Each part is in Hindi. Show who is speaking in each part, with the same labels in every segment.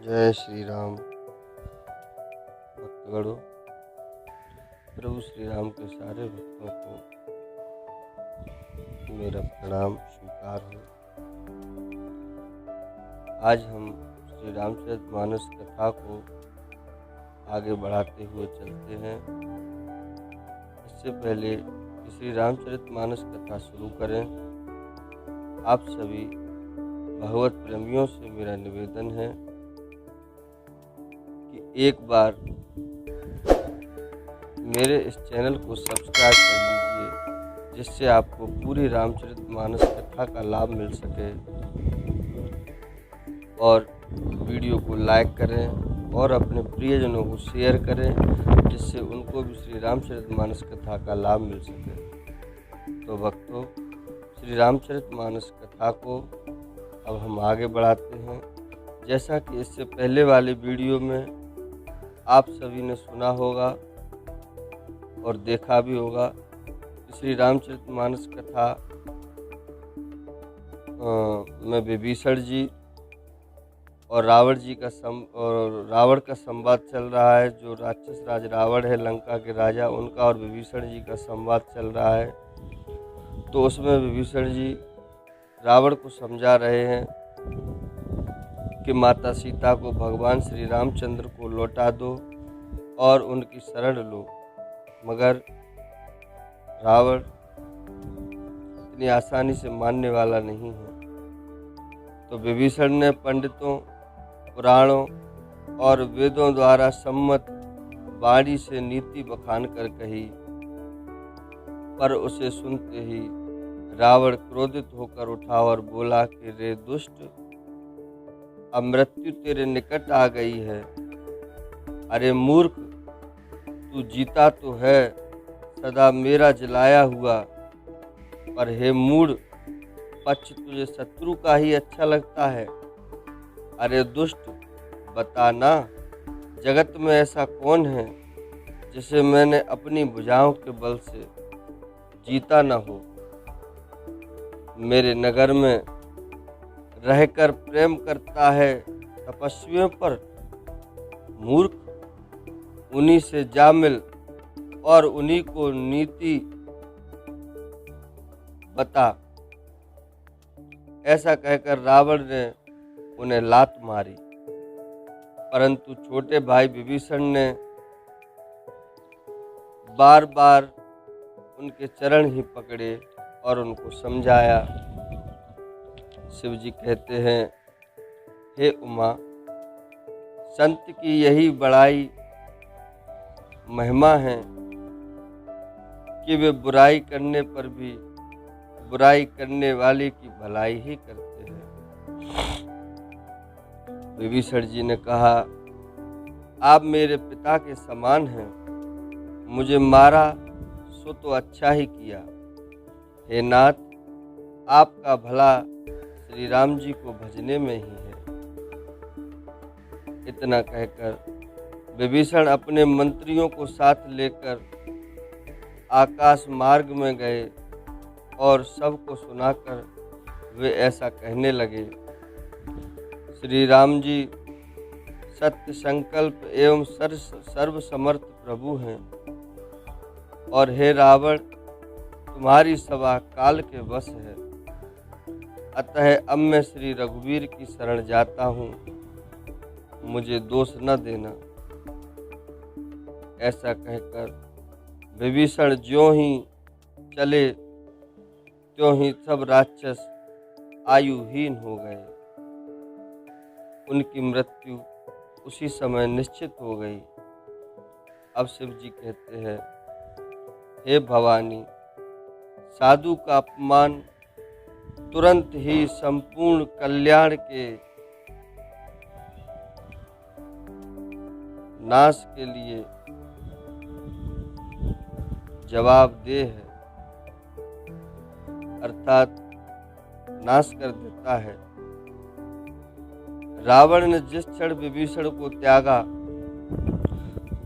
Speaker 1: जय श्री राम भक्तगणों। प्रभु श्री राम के सारे भक्तों को मेरा प्रणाम स्वीकार हो। आज हम श्री रामचरितमानस कथा को आगे बढ़ाते हुए चलते हैं। इससे पहले कि श्री रामचरितमानस कथा शुरू करें, आप सभी भगवत प्रेमियों से मेरा निवेदन है कि एक बार मेरे इस चैनल को सब्सक्राइब कर लीजिए, जिससे आपको पूरी रामचरितमानस कथा का लाभ मिल सके। और वीडियो को लाइक करें और अपने प्रियजनों को शेयर करें, जिससे उनको भी श्री रामचरितमानस कथा का लाभ मिल सके। तो भक्तों, श्री रामचरितमानस कथा को अब हम आगे बढ़ाते हैं। जैसा कि इससे पहले वाले वीडियो में आप सभी ने सुना होगा और देखा भी होगा कि श्री रामचरितमानस कथा में विभीषण जी और रावण जी का रावण का संवाद चल रहा है। जो राक्षस राज रावण है, लंका के राजा, उनका और विभीषण जी का संवाद चल रहा है। तो उसमें विभीषण जी रावण को समझा रहे हैं कि माता सीता को भगवान श्री रामचंद्र को लौटा दो और उनकी शरण लो, मगर रावण इतनी आसानी से मानने वाला नहीं है। तो विभीषण ने पंडितों, पुराणों और वेदों द्वारा सम्मत वाणी से नीति बखान कर कही, पर उसे सुनते ही रावण क्रोधित होकर उठा और बोला कि रे दुष्ट, अब मृत्यु तेरे निकट आ गई है। अरे मूर्ख, तू जीता तो है सदा मेरा जलाया हुआ, पर हे मूढ़, पक्ष तुझे शत्रु का ही अच्छा लगता है। अरे दुष्ट, बता ना, जगत में ऐसा कौन है जिसे मैंने अपनी भुजाओं के बल से जीता न हो। मेरे नगर में रहकर प्रेम करता है तपस्वियों पर। मूर्ख, उन्हीं से जा मिल और उन्हीं को नीति बता। ऐसा कहकर रावण ने उन्हें लात मारी, परंतु छोटे भाई विभीषण ने बार बार उनके चरण ही पकड़े और उनको समझाया। शिव जी कहते हैं, हे उमा, संत की यही बड़ाई महिमा है कि वे बुराई करने पर भी बुराई करने वाले की भलाई ही करते हैं। विभीषण जी ने कहा, आप मेरे पिता के समान हैं, मुझे मारा सो तो अच्छा ही किया। हे नाथ, आपका भला श्री राम जी को भजने में ही है। इतना कहकर विभीषण अपने मंत्रियों को साथ लेकर आकाश मार्ग में गए और सबको सुनाकर वे ऐसा कहने लगे, श्री राम जी सत्य संकल्प एवं सर्व समर्थ प्रभु हैं, और हे रावण, तुम्हारी सभा काल के वश है। अतः अब मैं श्री रघुवीर की शरण जाता हूँ, मुझे दोष न देना। ऐसा कहकर विभीषण ज्यों ही चले त्यों ही सब राक्षस आयुहीन हो गए। उनकी मृत्यु उसी समय निश्चित हो गई। अब शिव जी कहते हैं, हे भवानी, साधु का अपमान तुरंत ही संपूर्ण कल्याण के नाश के लिए जवाबदेह है, अर्थात नाश कर देता है। रावण ने जिस क्षण विभीषण को त्यागा,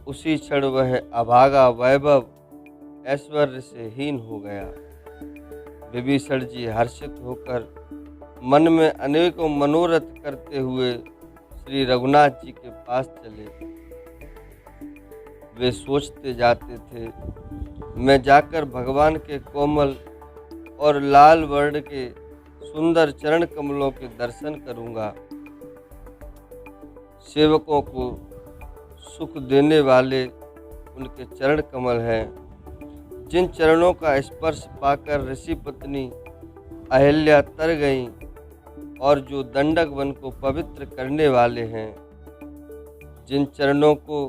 Speaker 1: उसी क्षण वह अभागा वैभव ऐश्वर्य से हीन हो गया। विभीषण जी हर्षित होकर मन में अनेकों मनोरथ करते हुए श्री रघुनाथ जी के पास चले। वे सोचते जाते थे, मैं जाकर भगवान के कोमल और लाल वर्ण के सुंदर चरण कमलों के दर्शन करूंगा। सेवकों को सुख देने वाले उनके चरण कमल हैं, जिन चरणों का स्पर्श पाकर ऋषि पत्नी अहिल्या तर गईं और जो दंडक वन को पवित्र करने वाले हैं, जिन चरणों को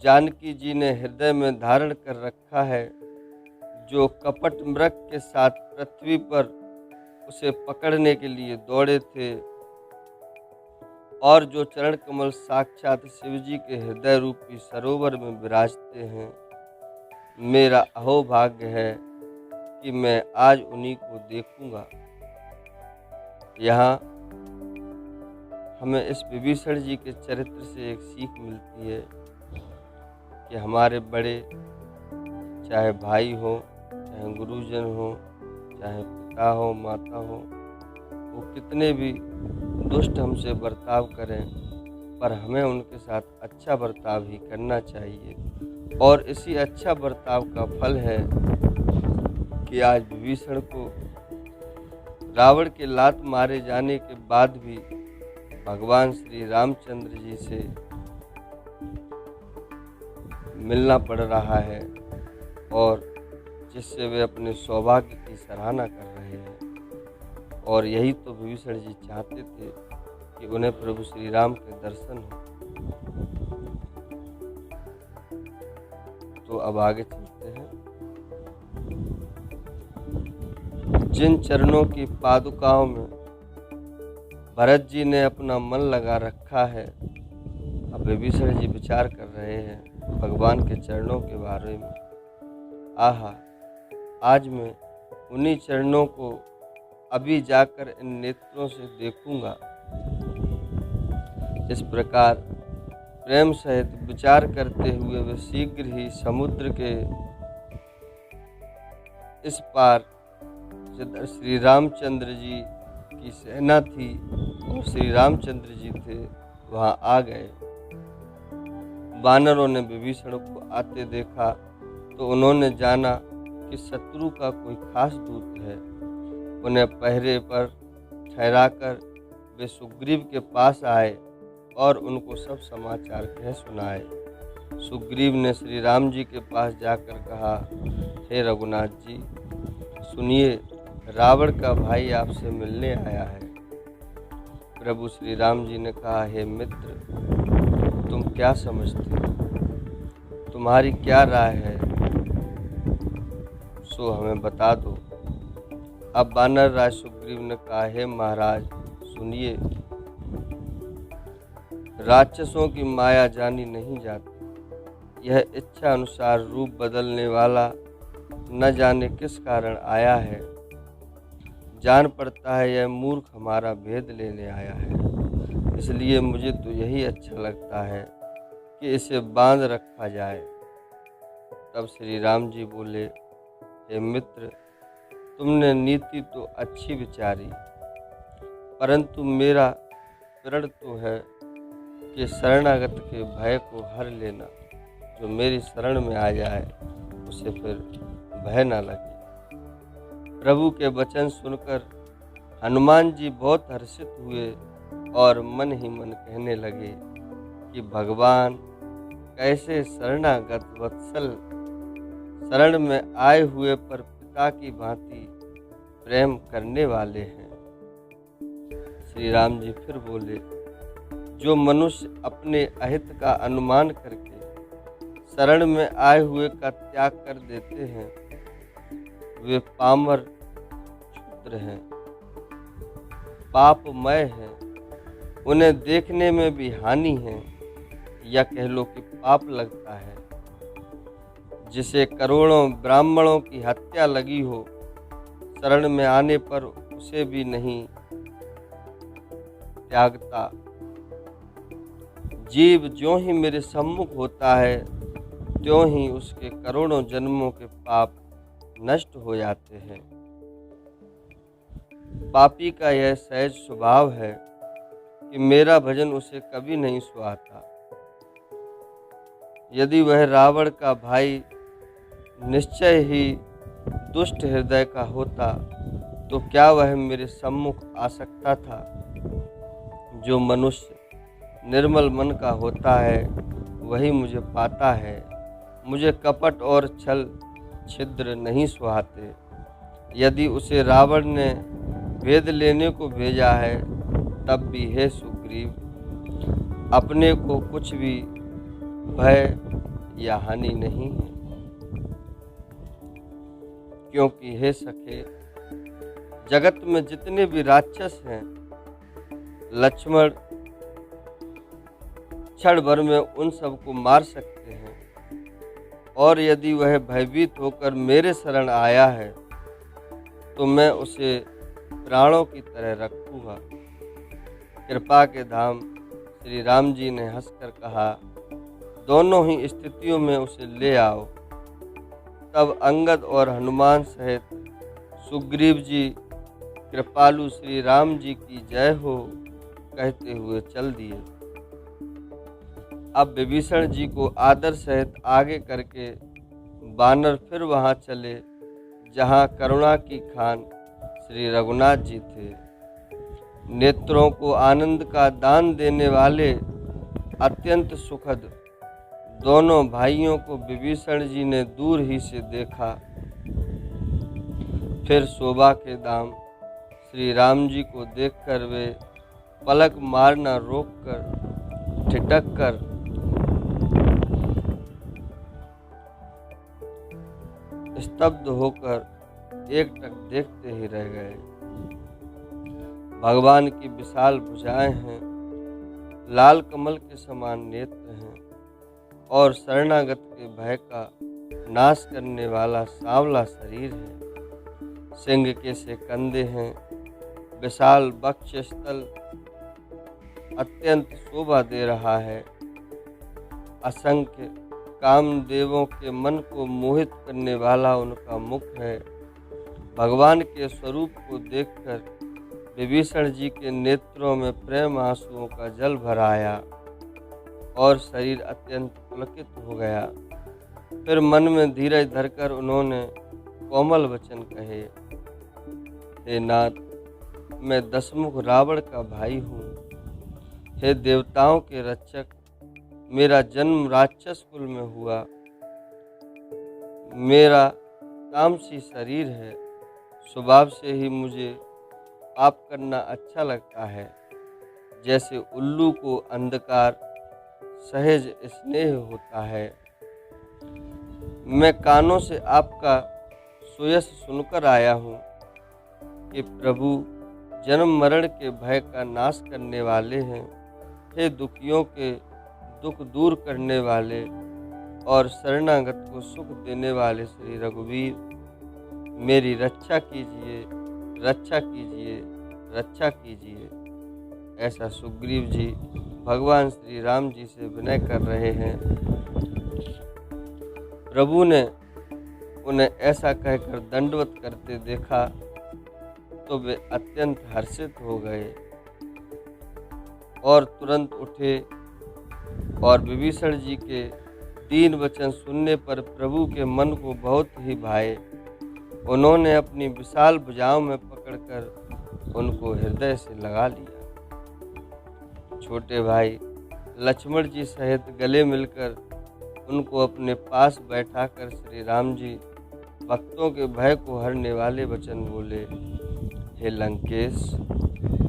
Speaker 1: जानकी जी ने हृदय में धारण कर रखा है, जो कपट मृग के साथ पृथ्वी पर उसे पकड़ने के लिए दौड़े थे और जो चरण कमल साक्षात शिव जी के हृदय रूपी सरोवर में विराजते हैं। मेरा अहोभाग्य है कि मैं आज उन्हीं को देखूंगा। यहाँ हमें इस विभीषण जी के चरित्र से एक सीख मिलती है कि हमारे बड़े, चाहे भाई हो, चाहे गुरुजन हो, चाहे पिता हो, माता हो, वो कितने भी दुष्ट हमसे बर्ताव करें, पर हमें उनके साथ अच्छा बर्ताव ही करना चाहिए। और इसी अच्छा बर्ताव का फल है कि आज विभीषण को रावण के लात मारे जाने के बाद भी भगवान श्री रामचंद्र जी से मिलना पड़ रहा है और जिससे वे अपने सौभाग्य की सराहना कर रहे हैं। और यही तो विभीषण जी चाहते थे कि उन्हें प्रभु श्री राम के दर्शन हो। तो अब आगे चलते हैं। जिन चरणों की पादुकाओं में भरत जी ने अपना मन लगा रखा है, अब विभीषण जी विचार कर रहे हैं भगवान के चरणों के बारे में। आहा, आज मैं उन्हीं चरणों को अभी जाकर इन नेत्रों से देखूंगा। इस प्रकार प्रेम सहित विचार करते हुए वे शीघ्र ही समुद्र के इस पार जिधर श्री रामचंद्र जी की सेना थी और श्री रामचंद्र जी थे, वहां आ गए। वानरों ने विभीषण को आते देखा तो उन्होंने जाना कि शत्रु का कोई खास दूत है। उन्हें पहरे पर ठहराकर वे सुग्रीव के पास आए और उनको सब समाचार कह सुनाए। सुग्रीव ने श्री राम जी के पास जाकर कहा, हे रघुनाथ जी, सुनिए, रावण का भाई आपसे मिलने आया है। प्रभु श्री राम जी ने कहा, हे मित्र, तुम क्या समझते हो? तुम्हारी क्या राय है, सो हमें बता दो। अब वानर राज सुग्रीव ने कहा, हे महाराज, सुनिए, राक्षसों की माया जानी नहीं जाती। यह इच्छा अनुसार रूप बदलने वाला न जाने किस कारण आया है। जान पड़ता है यह मूर्ख हमारा भेद लेने आया है। इसलिए मुझे तो यही अच्छा लगता है कि इसे बांध रखा जाए। तब श्री राम जी बोले, हे मित्र, तुमने नीति तो अच्छी विचारी, परंतु मेरा प्रण तो है कि शरणागत के भय को हर लेना। जो मेरी शरण में आ जाए उसे फिर भय न लगे। प्रभु के वचन सुनकर हनुमान जी बहुत हर्षित हुए और मन ही मन कहने लगे कि भगवान कैसे शरणागत वत्सल शरण में आए हुए पर पिता की भांति प्रेम करने वाले हैं। श्री राम जी फिर बोले, जो मनुष्य अपने अहित का अनुमान करके शरण में आए हुए का त्याग कर देते हैं, वे पामर क्षुद्र हैं, पापमय हैं, उन्हें देखने में भी हानि है, या कह लो कि पाप लगता है। जिसे करोड़ों ब्राह्मणों की हत्या लगी हो, शरण में आने पर उसे भी नहीं त्यागता। जीव ज्यों ही मेरे सम्मुख होता है, त्यों ही उसके करोड़ों जन्मों के पाप नष्ट हो जाते हैं। पापी का यह सहज स्वभाव है कि कि मेरा भजन उसे कभी नहीं सुहाता। यदि वह रावण का भाई निश्चय ही दुष्ट हृदय का होता तो क्या वह मेरे सम्मुख आ सकता था। जो मनुष्य निर्मल मन का होता है वही मुझे पाता है। मुझे कपट और छल छिद्र नहीं सुहाते। यदि उसे रावण ने भेद लेने को भेजा है तब भी हे सुग्रीव, अपने को कुछ भी भय या हानि नहीं है, क्योंकि हे सखे, जगत में जितने भी राक्षस हैं, लक्ष्मण क्षण भर में उन सबको मार सकते हैं। और यदि वह भयभीत होकर मेरे शरण आया है तो मैं उसे प्राणों की तरह रखूंगा। कृपा के धाम श्री राम जी ने हंसकर कहा, दोनों ही स्थितियों में उसे ले आओ। तब अंगद और हनुमान सहित सुग्रीव जी कृपालु श्री राम जी की जय हो कहते हुए चल दिए। अब विभीषण जी को आदर सहित आगे करके बानर फिर वहां चले जहां करुणा की खान श्री रघुनाथ जी थे। नेत्रों को आनंद का दान देने वाले अत्यंत सुखद दोनों भाइयों को विभीषण जी ने दूर ही से देखा। फिर शोभा के धाम श्री राम जी को देखकर वे पलक मारना रोककर ठिठक कर स्तब्ध होकर एकटक देखते ही रह गए। भगवान की विशाल भुजाएं हैं, लाल कमल के समान नेत्र हैं और शरणागत के भय का नाश करने वाला सांवला शरीर है। सिंह के से कंधे हैं, विशाल वक्षस्थल अत्यंत शोभा दे रहा है। असंख्य कामदेवों के मन को मोहित करने वाला उनका मुख है। भगवान के स्वरूप को देखकर विभीषण जी के नेत्रों में प्रेम आंसुओं का जल भर आया और शरीर अत्यंत पुलकित हो गया। फिर मन में धीरज धरकर उन्होंने कोमल वचन कहे, हे नाथ, मैं दशमुख रावण का भाई हूँ। हे देवताओं के रक्षक, मेरा जन्म राक्षस कुल में हुआ। मेरा तामसी शरीर है। स्वभाव से ही मुझे पाप करना अच्छा लगता है। जैसे उल्लू को अंधकार सहज स्नेह होता है। मैं कानों से आपका सुयश सुनकर आया हूँ कि प्रभु जन्म मरण के भय का नाश करने वाले हैं। हे दुखियों के दुख दूर करने वाले और शरणागत को सुख देने वाले श्री रघुवीर, मेरी रक्षा कीजिए, रक्षा कीजिए, रक्षा कीजिए। ऐसा सुग्रीव जी भगवान श्री राम जी से विनय कर रहे हैं। प्रभु ने उन्हें ऐसा कहकर दंडवत करते देखा तो वे अत्यंत हर्षित हो गए और तुरंत उठे और विभीषण जी के दीन वचन सुनने पर प्रभु के मन को बहुत ही भाए। उन्होंने अपनी विशाल भुजाओं में पकड़कर उनको हृदय से लगा लिया। छोटे भाई लक्ष्मण जी सहित गले मिलकर उनको अपने पास बैठाकर श्री राम जी भक्तों के भय को हरने वाले वचन बोले, हे लंकेश,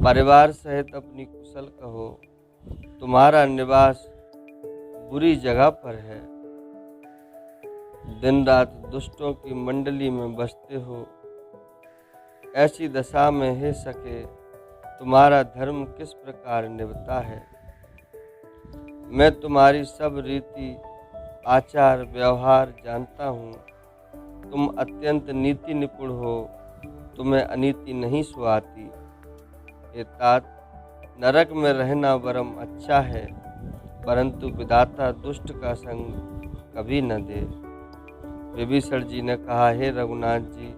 Speaker 1: परिवार सहित अपनी कुशल कहो। तुम्हारा निवास बुरी जगह पर है। दिन रात दुष्टों की मंडली में बसते हो। ऐसी दशा में हे सके, तुम्हारा धर्म किस प्रकार निभता है। मैं तुम्हारी सब रीति आचार व्यवहार जानता हूँ। तुम अत्यंत नीति निपुण हो, तुम्हें अनीति नहीं सुहाती। हे तात, नरक में रहना वरम अच्छा है, परंतु विधाता दुष्ट का संग कभी न दे। विभीषण जी ने कहा, हे रघुनाथ जी,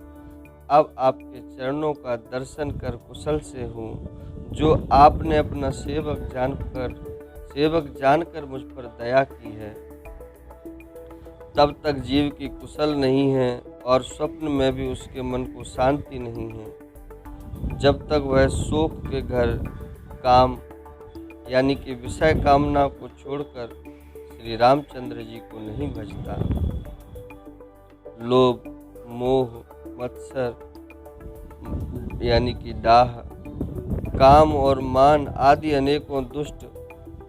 Speaker 1: अब आपके चरणों का दर्शन कर कुशल से हूँ। जो आपने अपना सेवक जानकर मुझ पर दया की है। तब तक जीव की कुशल नहीं है और स्वप्न में भी उसके मन को शांति नहीं है, जब तक वह शोक के घर काम यानी कि विषय कामना को छोड़कर श्री रामचंद्र जी को नहीं भजता। लोभ, मोह, मत्सर यानी कि डाह, काम और मान आदि अनेकों दुष्ट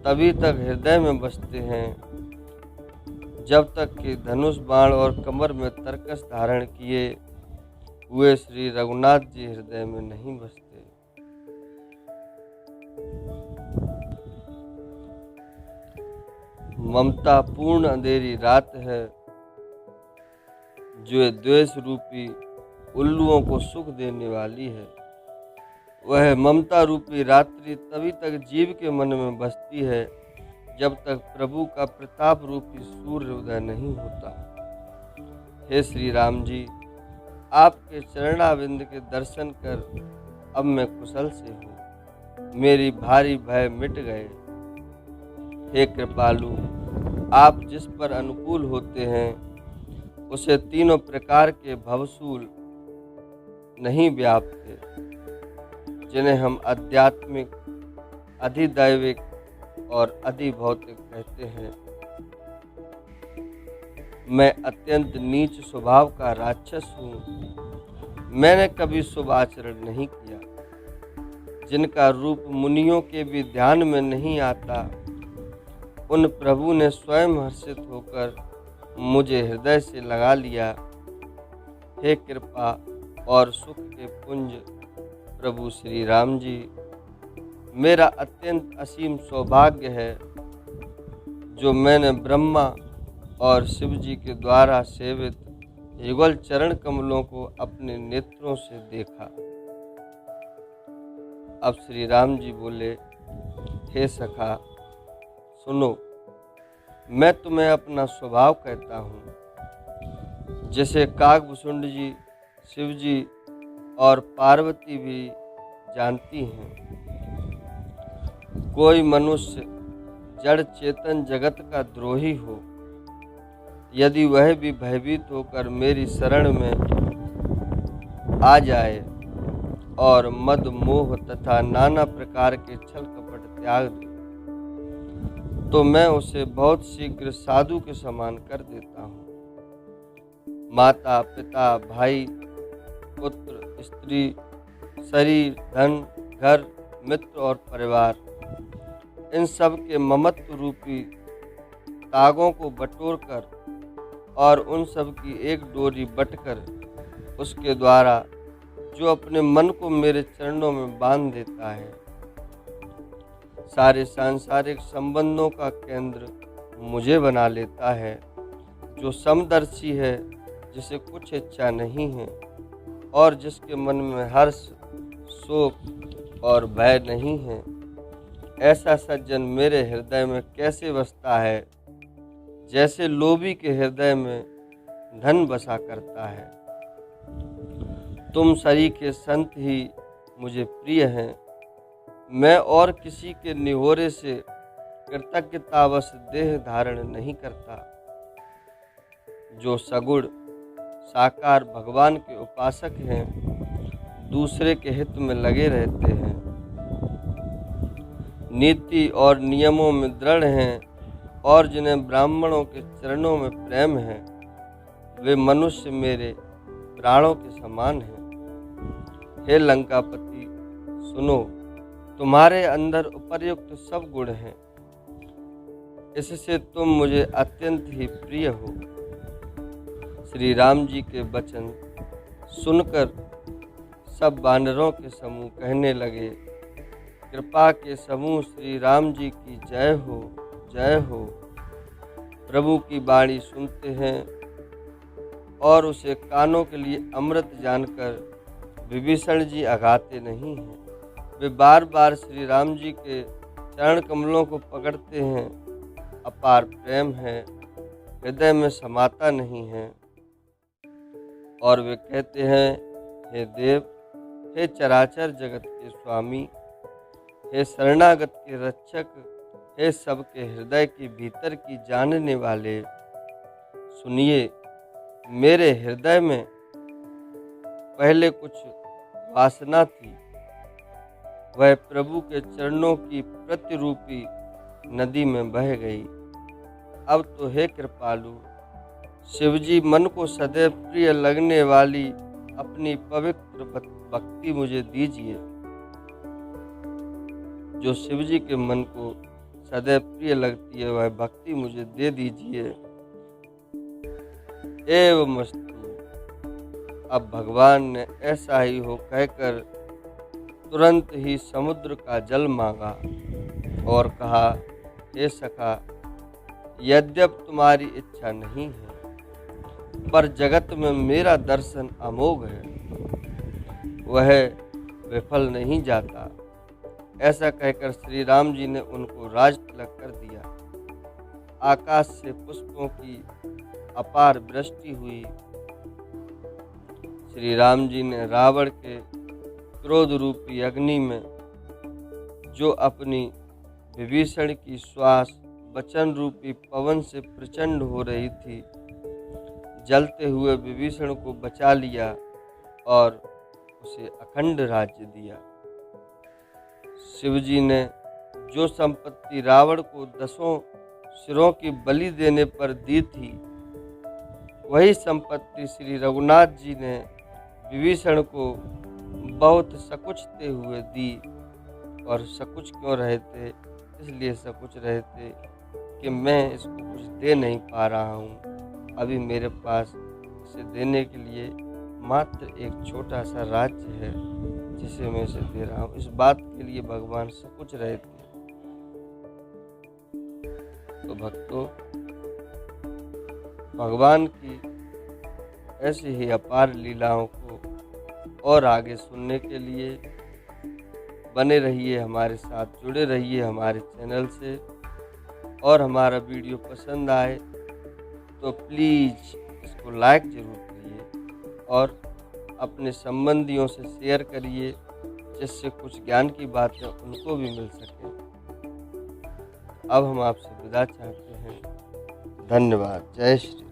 Speaker 1: तभी तक हृदय में बसते हैं जब तक कि धनुष बाण और कमर में तरकस धारण किए हुए श्री रघुनाथ जी हृदय में नहीं बसते। ममता पूर्ण अंधेरी रात है जो द्वेष रूपी उल्लुओं को सुख देने वाली है। वह ममता रूपी रात्रि तभी तक जीव के मन में बसती है जब तक प्रभु का प्रताप रूपी सूर्य उदय नहीं होता। हे श्री राम जी, आपके चरणाविंद के दर्शन कर अब मैं कुशल से हूँ, मेरी भारी भय मिट गए। हे कृपालु, आप जिस पर अनुकूल होते हैं उसे तीनों प्रकार के भवशूल नहीं व्यापते, जिन्हें हम आध्यात्मिक, अधिदैविक और अधिभौतिक कहते हैं। मैं अत्यंत नीच स्वभाव का राक्षस हूँ। मैंने कभी शुभ आचरण नहीं किया, जिनका रूप मुनियों के भी ध्यान में नहीं आता। उन प्रभु ने स्वयं हर्षित होकर मुझे हृदय से लगा लिया। हे कृपा और सुख के पुंज प्रभु श्री राम जी, मेरा अत्यंत असीम सौभाग्य है जो मैंने ब्रह्मा और शिव जी के द्वारा सेवित युगल चरण कमलों को अपने नेत्रों से देखा। अब श्री राम जी बोले, हे सखा सुनो, मैं तुम्हें अपना स्वभाव कहता हूँ। जिसे काकभूषुंड जी, शिव जी और पार्वती भी जानती हैं। कोई मनुष्य जड़ चेतन जगत का द्रोही हो, यदि वह भी भयभीत होकर मेरी शरण में आ जाए और मद मोह तथा नाना प्रकार के छल कपट त्याग दे, तो मैं उसे बहुत शीघ्र साधु के समान कर देता हूँ। माता, पिता, भाई, पुत्र, स्त्री, शरीर, धन, घर, मित्र और परिवार, इन सब के ममत्व रूपी तागों को बटोरकर और उन सब की एक डोरी बटकर उसके द्वारा जो अपने मन को मेरे चरणों में बांध देता है, सारे सांसारिक संबंधों का केंद्र मुझे बना लेता है। जो समदर्शी है, जिसे कुछ इच्छा नहीं है और जिसके मन में हर्ष, शोक और भय नहीं है, ऐसा सज्जन मेरे हृदय में कैसे बसता है, जैसे लोभी के हृदय में धन बसा करता है। तुम सरीखे संत ही मुझे प्रिय हैं। मैं और किसी के निहोरे से कृतज्ञतावश देह धारण नहीं करता। जो सगुण साकार भगवान के उपासक हैं, दूसरे के हित में लगे रहते हैं, नीति और नियमों में दृढ़ हैं और जिन्हें ब्राह्मणों के चरणों में प्रेम है, वे मनुष्य मेरे प्राणों के समान हैं। हे लंकापति, सुनो, तुम्हारे अंदर उपर्युक्त सब गुण हैं, इससे तुम मुझे अत्यंत ही प्रिय हो। श्री राम जी के वचन सुनकर सब वानरों के समूह कहने लगे, कृपा के समूह श्री राम जी की जय हो, जय हो। प्रभु की वाणी सुनते हैं और उसे कानों के लिए अमृत जानकर विभीषण जी अघाते नहीं हैं। वे बार बार श्री राम जी के चरण कमलों को पकड़ते हैं। अपार प्रेम है, हृदय में समाता नहीं है। और वे कहते हैं, हे देव, हे चराचर जगत के स्वामी, हे शरणागत के रक्षक, हे सबके हृदय के भीतर की जानने वाले, सुनिए, मेरे हृदय में पहले कुछ वासना थी, वह प्रभु के चरणों की प्रतिरूपी नदी में बह गई। अब तो हे कृपालु शिवजी, मन को सदैव प्रिय लगने वाली अपनी पवित्र भक्ति मुझे दीजिए। जो शिवजी के मन को सदैव प्रिय लगती है वह भक्ति मुझे दे दीजिए। एवमस्तु। अब भगवान ने ऐसा ही हो कहकर तुरंत ही समुद्र का जल मांगा और कहा, हे सखा, यद्यप तुम्हारी इच्छा नहीं है, पर जगत में मेरा दर्शन अमोघ है, वह विफल नहीं जाता। ऐसा कहकर श्री राम जी ने उनको राज तिलक कर दिया। आकाश से पुष्पों की अपार वृष्टि हुई। श्री राम जी ने रावण के क्रोध रूपी अग्नि में, जो अपनी विभीषण की श्वास वचन रूपी पवन से प्रचंड हो रही थी, जलते हुए विभीषण को बचा लिया और उसे अखंड राज्य दिया। शिवजी ने जो संपत्ति रावण को 10 सिरों की बलि देने पर दी थी, वही संपत्ति श्री रघुनाथ जी ने विभीषण को बहुत सकुचते हुए दी। और सकुच क्यों रहे थे? इसलिए सकुच रहे थे कि मैं इसको कुछ दे नहीं पा रहा हूँ, अभी मेरे पास इसे देने के लिए मात्र एक छोटा सा राज्य है जिसे मैं इसे दे रहा हूँ। इस बात के लिए भगवान सकुच रहे थे। तो भक्तों, भगवान की ऐसी ही अपार लीलाओं को और आगे सुनने के लिए बने रहिए, हमारे साथ जुड़े रहिए हमारे चैनल से। और हमारा वीडियो पसंद आए तो प्लीज़ इसको लाइक ज़रूर करिए और अपने संबंधियों से शेयर करिए, जिससे कुछ ज्ञान की बातें उनको भी मिल सके। अब हम आपसे विदा चाहते हैं। धन्यवाद। जय श्री।